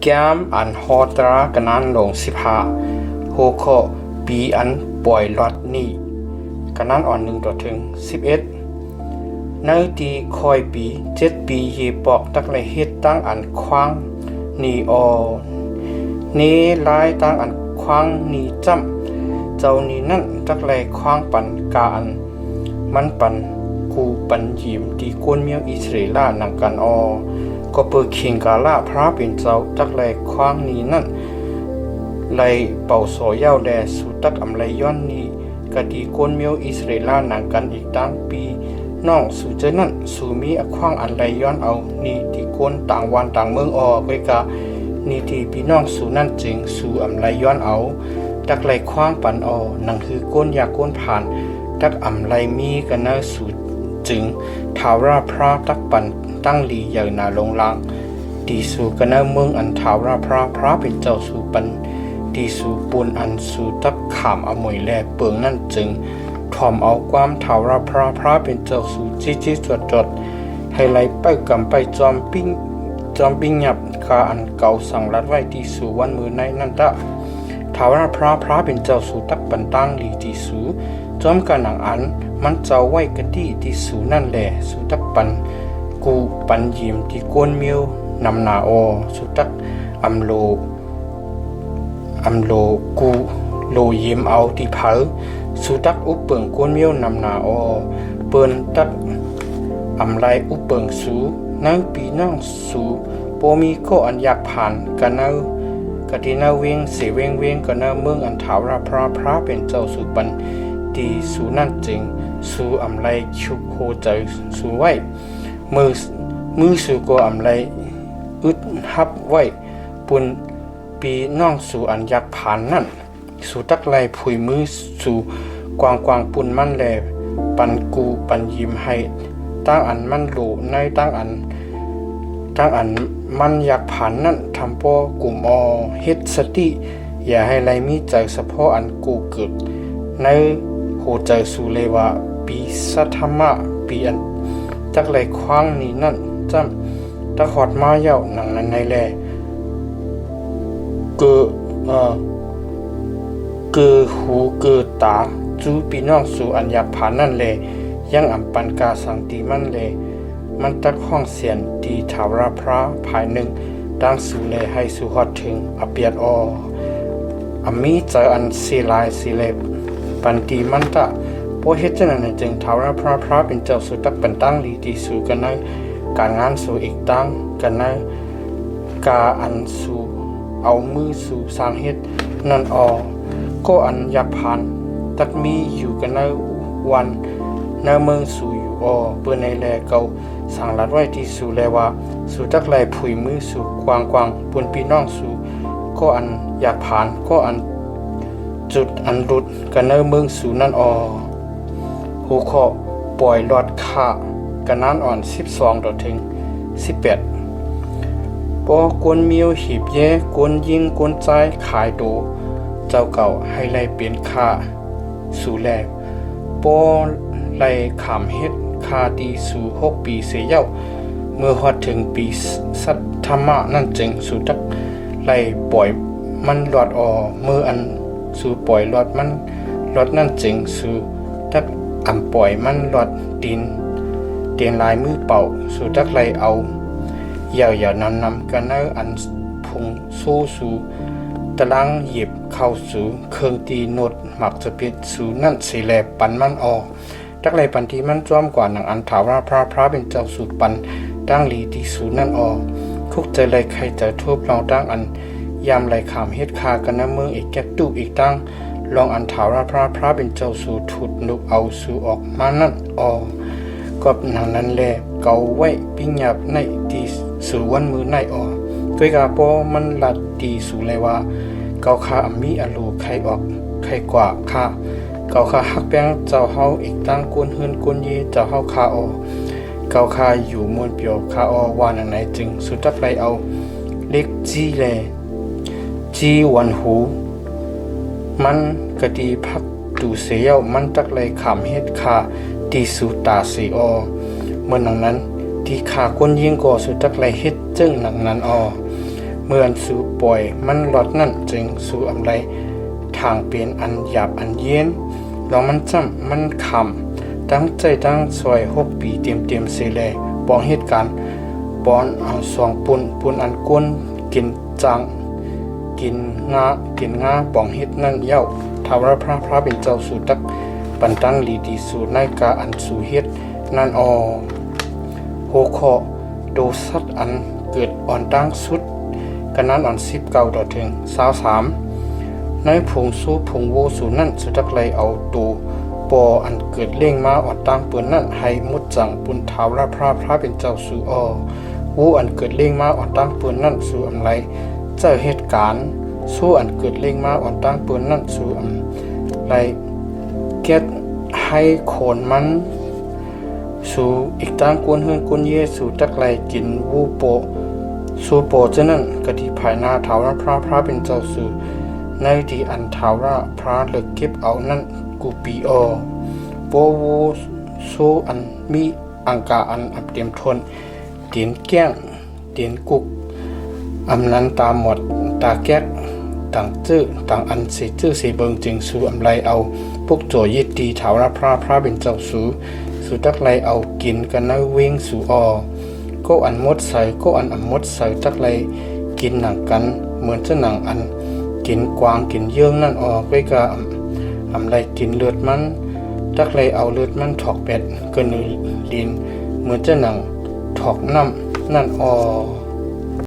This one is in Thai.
กมอันฮอตรากันนั้นลง15โฮโคปีอันปล่อยลอดนี่กันนั้นอ่อน1ต่อถึง11ในตีคอยปี7ปีเฮปอกตักเลยเฮ็ดตั้งอันคว้างนี่อนี้ลายตั้งอันคว้างนี่จ้ำเจ้านี่นั่นตักเลยคว้างปันกาอันมันปันกูปันยิมที่กวนเมียวอิสราเอลนังกันก็เปิดเคียงกาลาพระเป็นเจ้าตักเลยคว้างนี้นั่นไลเป่าโสเย้าแลสุตักอำไลย้อนนี้กะดีกวนเมียวอิสราเอลนังกันอีกตั้งปีน้องสู่เจนั่นสู่มีอคว้างอันไลย้อนเอานี่ที่กวนต่างวันต่างเมืองไว้กะนี่ที่พี่น้องสู่นั่นจึงสู่อำไลย้อนเอาตักไลคว้างปันนังคือกวนอยากกวนผ่านตักอำไลมีกันนะสู่จึงทาวราพระตักปันตั้งลีอย่างนาลงลางดีสู่กันนะเมืองอันทาวราพระเป็นเจ้าสู่ปันดีสู่ปูนอันสู่ตักขามอมวยแลเปิงนั่นจึงถ่อมเอาความทาวราพระเป็นเจ้าสู่จี้จดให้ไหลไปกำไปจอมปิ้งหยับคาอันเก่าสั่งรัดไว้ที่สู่วันมือในนั่นตะทาวราพระเป็นเจ้าสู่ตักปันตั้งลีที่สู่จอมกันหนังอันมันเจ้าไว้กะดีที่สู่นั่นแหละสู่ตักปันกูปันยิมที่โกนเมียวนำนาสู่ตักอำโลกูโลยิมเอาที่เผาสู่ตักอุปเปิงโกนเมียวนำนาเปิ้นตักอำไลอุปเปิงสู่นังปีน้องสู่โปมีก็อันอยากผ่านกันเนากะที่นาเวงเสเวงกันเนเมืองอันถาวราพระเป็นเจ้าสู่ปันดีสู่นั่นจึงสู่อำไลชุบโคใจสู่ไว้มือสู่ก็อำไลอึดฮับไว้ปุ่นปีน้องสู่อันยักผ่านนั่นสู่ตักไลผุยมือสู่กวางปุ่นมันแลปันกูปันยิ้มให้ตั้งอันมันโหลในตั้งอันมันอยากผ่านนั่นทำป้อกลุ่มเฮ็ดสติอย่าให้ไลมีใจเฉพาะอันกูเกิดในโหใจสู่เลยว่าปีสัทธรรมะปีอันจักไหลคว้างนี่นั่นจำตะขอดมาเย้าหนังนั้นในแลเกิดหูเกิดตาจูปีน้องสู่อันอยากผ่านนั่นแลยังอำปันกาสังตีมันแลมันตักห้องเสียนตีถาวรพระภายหนึ่งดังสู่แลให้สู่ฮอดถึงอเปียดมีเจออันสีลายสีเล็บปันตีมันตะโพเฮ็ดจังนั้นจึงถาวรพระเป็นเจ้าสุตักเป็นตั้งลีที่สู่กันในการงานสู่อีกตั้งกันในกาอันสู่เอามือสู่สร้างเฮ็ดนั่นก็อันอยากผ่านตักมีอยู่กันในวันในเมืองสู่อยู่เปิ้นในแลเก่าสั่งรัดไว้ที่สู่แลว่าสู่ตักไหลผุยมือสู่กวางปุ่นพี่น้องสู่ก็อันอยากผ่านก็อันจุดอันหลุดกันในเมืองสู่นั่นหูเคาะปล่อยลอดค่ากันนั้นอ่อน12ต่อถึง18ปอกวนเมียวหีบแย่กวนยิงกวนใจขายโตเจ้าเก่าให้ไล่เปลี่ยนค่าสู่แลปอไล่ขามเฮ็ดค่าดีสู่6ปีเสียเย้าเมื่อฮอดถึงปีสัทธรรมะนั่นจึงสู่ตักไล่ปล่อยมันหลอดเมื่ออันสู่ปล่อยหลอดมันหลอดนั่นจึงสู่ตักอำปล่อยมันหลอดตีนลายมือเป่าสู่ตักไล่เอาอย่านำกันอันพุงสู้สู่ตารางหยิบเข้าสู่เครื่องตีโนดหมักจะปิดสู่นั่นสิแลปันมันตักไล่ปันที่มันจ้อมกว่าหนังอันถาวรพระเป็นเจ้าสู่ปันตั้งลีที่สู่นั่นคุกใจไล่ใครจะทุบเราตั้งอันยามไล่ขามเฮ็ดคากันนะเมืองอีกแก๊ตุอีกตั้งลองอันถาวรพระเป็นเจ้าสู่ถุดนุกเอาสู่ออกมานั่นก็หนังนั้นแลเก่าไว้ปิ้งหยับในที่สู่วันมือในด้วยกาปอมันลัดตีสู่เลยว่าเก่าคามีอโลใครออกใครกว่าคาเก่าคาฮักแป้งเจ้าเฮาอีกตั้งกวนเฮือนกวนเยเจ้าเฮาคาเก่าคาอยู่มวนเปียวคาวานอันไหนจึงสุดทับไรเอาเล็กจีแลจีวันหูมันกะดีพักตูเสียวมันตักไรขามเฮ็ดคาตีสุตาสีเมื่อนั้นที่ขาก้นยิงก่อสุดตักไรเฮ็ดจึงหนังนั้น เมื่อนสู่ปล่อยมันหลอดนั่นจึงสู่อำไลทางเป็นอันหยาบอันเย็นลองมันจ้ำมันคำตั้งใจตั้งซอย6 ปีเต็มเสแลปองเหตุการณ์ปอนเอาสองปุ่นอันก้นกินจังกินงาปองเฮ็ดนั่นเย้าทาวรพระเป็นเจ้าสู่ตักปันตั้งลีดีสู่ในกาอันสู่เฮ็ดนั่นโหคอโดสัตอันเกิดอ่อนตั้งสุดกันนั้นอ่อน19ต่อถึง23ในผงสู้ผงโวสู่นั่นสุตักไลเอาตูปออันเกิดเล่งมาอ่อนตั้งเปิ้นนั่นให้มุดจังปุนทาวรพระเป็นเจ้าสู่วูอันเกิดเล่งมาอ่อนตั้งเปิ้นนั่นสู่อำไลเจ้าเหตุการณ์สู้อันเกิดเล่งมาอ่อนตั้งเปิ้นนั่นสู่อำไลเก็ดให้โคนมันสู่อีกตั้งกวนเฮือนกวนเยสู่ตักไลกินวูโปสู่โปเจนั่นกะที่ภายหน้าทาวรพระเป็นเจ้าสู่ในที่อันทาวรพระเลิกเก็บเอานั่นกูปีโปวูสู่อันมีอังกาอันอับเต็มทนเตียนแก้งเตียนกุกอำนันตาหมดตาแก๊กต่างจื้อต่างอันสิจื้อสิเบิงจึงสู่อำไลเอาพวกโจยิตดีถาวรพระเป็นเจ้าสู่ตักไลเอากินกันในเวงสู่ก็อันมดใส่ก็อันมดใส่ตักไลกินหนังกันเหมือนจะหนังอันกินกวางกินเยื่องนั่นไว้กะอำไลกินเลือดมันตักไลเอาเลือดมันถอกเป็ดเกินลินเหมือนจะหนังถอกน้ำนั่น